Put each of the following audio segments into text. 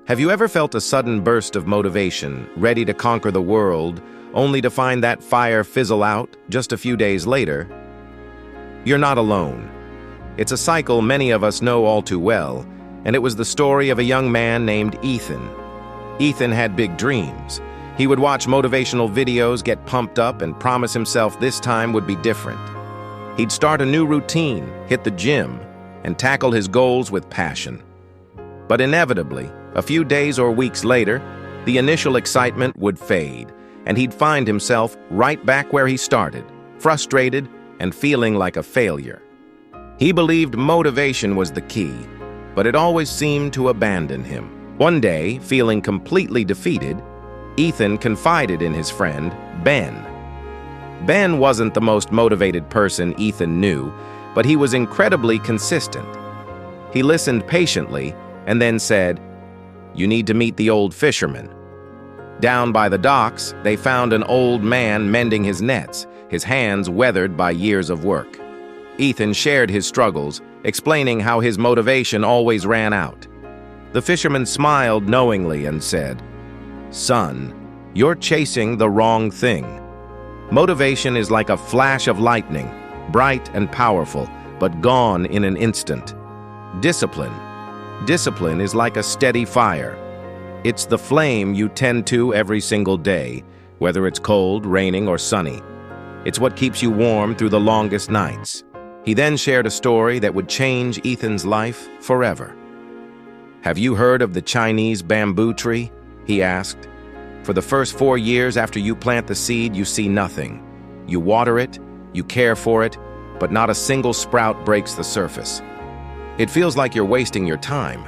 Have you ever felt a sudden burst of motivation, ready to conquer the world, only to find that fire fizzle out just a few days later? You're not alone. It's a cycle many of us know all too well, and it was the story of a young man named Ethan. Ethan had big dreams. He would watch motivational videos, get pumped up, and promise himself this time would be different. He'd start a new routine, hit the gym, and tackle his goals with passion. But inevitably, a few days or weeks later, the initial excitement would fade, and he'd find himself right back where he started, frustrated and feeling like a failure. He believed motivation was the key, but it always seemed to abandon him. One day, feeling completely defeated, Ethan confided in his friend, Ben. Ben wasn't the most motivated person Ethan knew, but he was incredibly consistent. He listened patiently and then said, "You need to meet the old fisherman." Down by the docks, they found an old man mending his nets, his hands weathered by years of work. Ethan shared his struggles, explaining how his motivation always ran out. The fisherman smiled knowingly and said, "Son, you're chasing the wrong thing. Motivation is like a flash of lightning, bright and powerful, but gone in an instant. Discipline is like a steady fire. It's the flame you tend to every single day, whether it's cold, raining, or sunny. It's what keeps you warm through the longest nights." He then shared a story that would change Ethan's life forever. "Have you heard of the Chinese bamboo tree?" he asked. "For the first 4 years after you plant the seed, you see nothing. You water it, you care for it, but not a single sprout breaks the surface. It feels like you're wasting your time.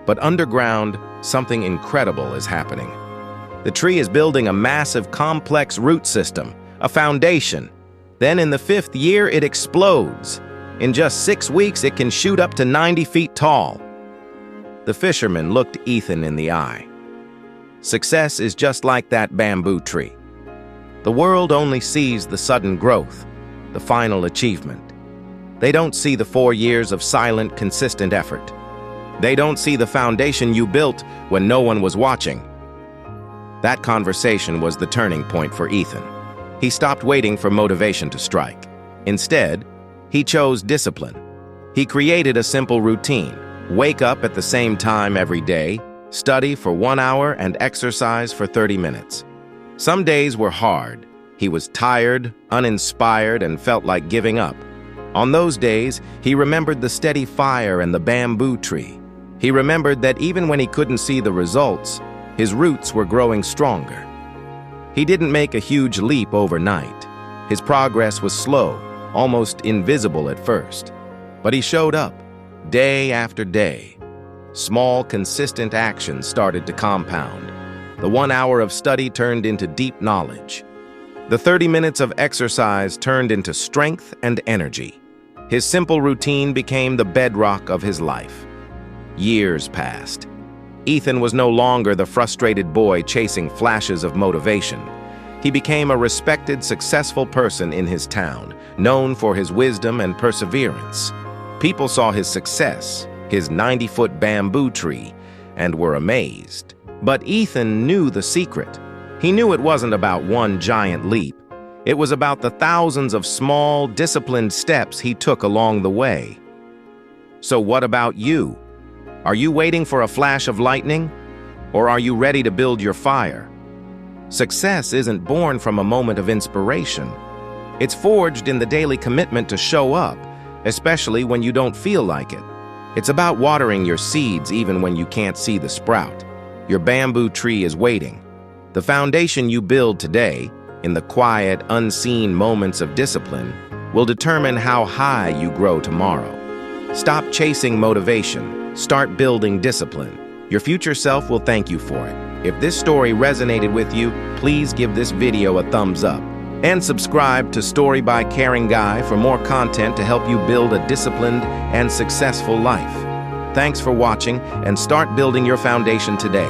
But underground, something incredible is happening. The tree is building a massive, complex root system, a foundation. Then in the 5th year, it explodes. In just 6 weeks, it can shoot up to 90 feet tall." The fisherman looked Ethan in the eye. Success is just like that bamboo tree. The world only sees the sudden growth, the final achievement. They don't see the 4 years of silent, consistent effort. They don't see the foundation you built when no one was watching. That conversation was the turning point for Ethan. He stopped waiting for motivation to strike. Instead, he chose discipline. He created a simple routine: wake up at the same time every day, study for 1 hour, and exercise for 30 minutes. Some days were hard. He was tired, uninspired, and felt like giving up. On those days, he remembered the steady fire and the bamboo tree. He remembered that even when he couldn't see the results, his roots were growing stronger. He didn't make a huge leap overnight. His progress was slow, almost invisible at first. But he showed up, day after day. Small, consistent actions started to compound. The 1 hour of study turned into deep knowledge. The 30 minutes of exercise turned into strength and energy. His simple routine became the bedrock of his life. Years passed. Ethan was no longer the frustrated boy chasing flashes of motivation. He became a respected, successful person in his town, known for his wisdom and perseverance. People saw his success, his 90-foot bamboo tree, and were amazed. But Ethan knew the secret. He knew it wasn't about one giant leap. It was about the thousands of small, disciplined steps he took along the way. So what about you? Are you waiting for a flash of lightning? Or are you ready to build your fire? Success isn't born from a moment of inspiration. It's forged in the daily commitment to show up, especially when you don't feel like it. It's about watering your seeds even when you can't see the sprout. Your bamboo tree is waiting. The foundation you build today, in the quiet, unseen moments of discipline, will determine how high you grow tomorrow. Stop chasing motivation. Start building discipline. Your future self will thank you for it. If this story resonated with you, please give this video a thumbs up. And subscribe to Story by Caring Guy for more content to help you build a disciplined and successful life. Thanks for watching, and start building your foundation today.